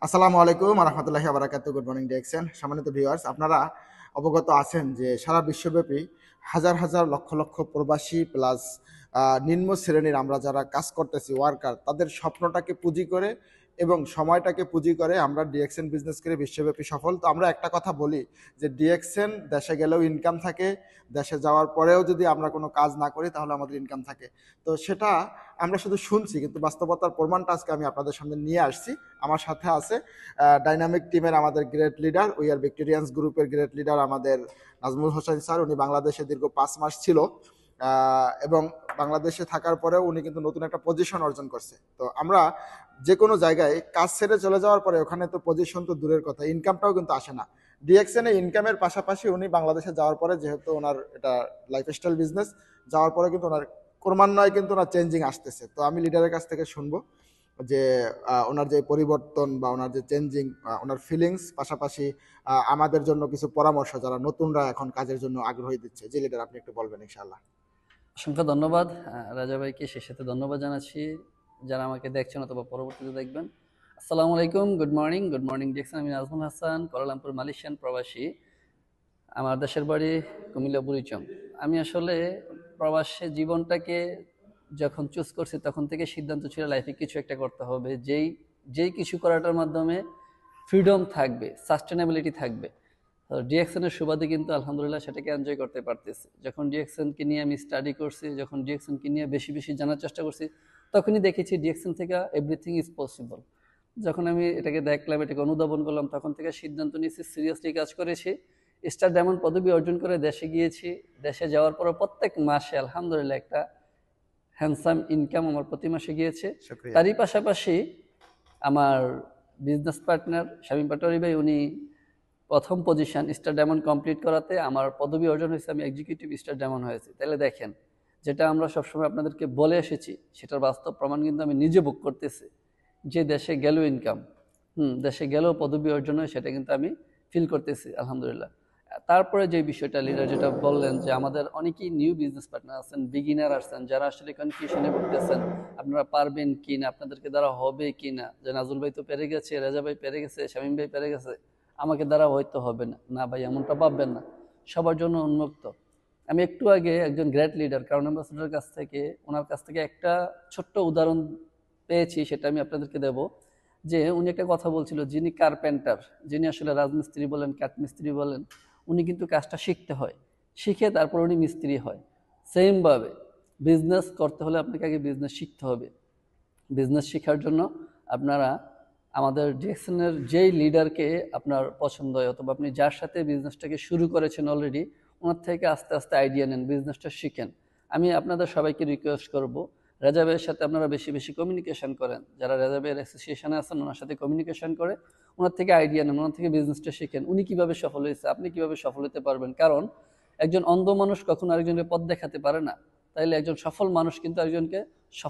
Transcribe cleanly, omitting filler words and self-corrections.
আসসালামু আলাইকুম রহমতুল্লাহি বারাকাতু। গুড মর্নিং ডিএক্সএন সম্মানিত ভিউয়ার্স, আপনারা অবগত আছেন যে সারা বিশ্বব্যাপী হাজার হাজার লক্ষ লক্ষ প্রবাসী প্লাস নিম্ন শ্রেণীর আমরা যারা কাজ করতেছি ওয়ার্কার, তাদের স্বপ্নটাকে পুঁজি করে এবং সময়টাকে পুঁজি করে আমরা ডিএক্সএন বিজনেস করে বিশ্বব্যাপী সফল। তো আমরা একটা কথা বলি যে ডিএক্সএন দেশে গেলেও ইনকাম থাকে, দেশে যাওয়ার পরেও যদি আমরা কোনো কাজ না করি তাহলে আমাদের ইনকাম থাকে। তো সেটা আমরা শুধু শুনছি, কিন্তু বাস্তবতার প্রমাণটা আজকে আমি আপনাদের সামনে নিয়ে আসছি। আমার সাথে আছে ডাইনামিক টিমের আমাদের great leader, we are Victorians গ্রুপের গ্রেট লিডার আমাদের নাজমুল হোসেন স্যার। উনি বাংলাদেশে দীর্ঘ 5 মাস ছিল এবং বাংলাদেশে থাকার পরেও উনি কিন্তু নতুন একটা পজিশন অর্জন করছে। তো আমরা যে কোনো জায়গায় কাজ ছেড়ে চলে যাওয়ার পরে ওখানে তো পজিশন তো দূরের কথা, ইনকামটাও কিন্তু আসে না। ডিএক্সএন এ ইনকামের পাশাপাশি উনি বাংলাদেশে যাওয়ার পরে, যেহেতু ওনার এটা লাইফস্টাইল বিজনেস, যাওয়ার পরে কিন্তু ওনার ক্রমান্বয়ে কিন্তু ওনার চেঞ্জিং আসতেছে। তো আমি লিডারের কাছ থেকে শুনবো যে ওনার যে পরিবর্তন বা ওনার যে চেঞ্জিং, ওনার ফিলিংস, পাশাপাশি আমাদের জন্য কিছু পরামর্শ যারা নতুনরা এখন কাজের জন্য আগ্রহী দিচ্ছে। যে লিডার, আপনি একটু বলবেন ইনশাআল্লাহ। অসংখ্য ধন্যবাদ রাজা ভাইকে, সে সাথে ধন্যবাদ জানাচ্ছি যারা আমাকে দেখছেন অথবা পরবর্তীতে দেখবেন। আসসালামু আলাইকুম, গুড মর্নিং ডিকশন। আমি নাজমুল হাসান, কুয়ালালামপুর মালয়েশিয়ান প্রবাসী। আমার দেশের বাড়ি কুমিল্লা বুড়িচং। আমি আসলে প্রবাসে জীবনটাকে যখন চুজ করছি তখন থেকে সিদ্ধান্ত ছিল লাইফে কিছু একটা করতে হবে, যেই যেই কিছু করাটার মাধ্যমে ফ্রিডম থাকবে, সাস্টেনেবিলিটি থাকবে। তো ডিএক্সএনের সুবাদে কিন্তু আলহামদুলিল্লাহ সেটাকে এনজয় করতে পারতেছি। যখন ডিএক্সএনকে নিয়ে আমি স্টাডি করছি, যখন ডিএক্সএনকে নিয়ে বেশি বেশি জানার চেষ্টা করছি, তখনই দেখেছি ডিএক্সএন থেকে এভরিথিং ইজ পসিবল। যখন আমি এটাকে দেখলাম, এটাকে অনুধাবন করলাম, তখন থেকে সিদ্ধান্ত নিয়েছি, সিরিয়াসলি কাজ করেছি। স্টার ডায়মন্ড পদবি অর্জন করে দেশে গিয়েছি। দেশে যাওয়ার পর প্রত্যেক মাসে আলহামদুলিল্লাহ একটা হ্যান্ডসাম ইনকাম আমার প্রতি মাসে গিয়েছে। শুক্রিয়া। তারই পাশাপাশি আমার বিজনেস পার্টনার শামীম পাটোয়ারি ভাই, উনি প্রথম পজিশন স্টার ডায়মন্ড কমপ্লিট করাতে আমার পদবি অর্জন হয়েছে, আমি এক্সিকিউটিভ স্টার ডায়মন্ড হয়েছি। তাহলে দেখেন, যেটা আমরা সবসময় আপনাদেরকে বলে এসেছি সেটার বাস্তব প্রমাণ কিন্তু আমি নিজে বুক করতেছি, যে দেশে গেলেও ইনকাম, দেশে গেলেও পদবি অর্জন হয়, সেটা কিন্তু আমি ফিল করতেছি আলহামদুলিল্লাহ। তারপরে যে বিষয়টা লিডার যেটা বললেন, যে আমাদের অনেকেই নিউ বিজনেস পার্টনার আছেন, বিগিনার আছেন, যারা আসলে কনফিউশনে ভুগতেছেন, আপনারা পারবেন কি না, আপনাদেরকে দ্বারা হবে কি না। যে নাজুল ভাই তো পেরে গেছে, রেজা ভাই পেরে গেছে, শামীম ভাই পেরে গেছে, আমাকে দ্বারা হয়তো হবে না। না ভাই, এমনটা ভাববেন না, সবার জন্য উন্মুক্ত। আমি একটু আগে একজন গ্রেট লিডার কারণ অ্যাম্বাসেডরের কাছ থেকে, ওনার কাছ থেকে একটা ছোট্ট উদাহরণ পেয়েছি, সেটা আমি আপনাদেরকে দেব। যে উনি একটা কথা বলছিল, যিনি কার্পেন্টার, যিনি আসলে রাজমিস্ত্রি বলেন, কাঠমিস্ত্রি বলেন, উনি কিন্তু কাজটা শিখতে হয়, শিখে তারপর উনি মিস্ত্রি হয়। সেমভাবে বিজনেস করতে হলে আপনাকে আগে বিজনেস শিখতে হবে। বিজনেস শেখার জন্য আপনারা আমাদের ডিএক্সএনের যেই লিডারকে আপনার পছন্দ হয়, অথবা আপনি যার সাথে বিজনেসটাকে শুরু করেছেন অলরেডি, ওনার থেকে আস্তে আস্তে আইডিয়া নেন, বিজনেসটা শিখেন। আমি আপনাদের সবাইকে রিকোয়েস্ট করব, রেজা ভাইয়ের সাথে আপনারা বেশি বেশি কমিউনিকেশন করেন। যারা রেজা ভাইয়ের অ্যাসোসিয়েশনে আছেন, ওনার সাথে কমিউনিকেশন করে ওনার থেকে আইডিয়া নেন, ওনার থেকে বিজনেসটা শিখেন। উনি কীভাবে সফল হয়েছে, আপনি কীভাবে সফল হতে পারবেন। কারণ একজন অন্ধ মানুষ কখনো আরেকজনকে পথ দেখাতে পারে না, তাইলে একজন সফল মানুষ কিন্তু আরেকজনকে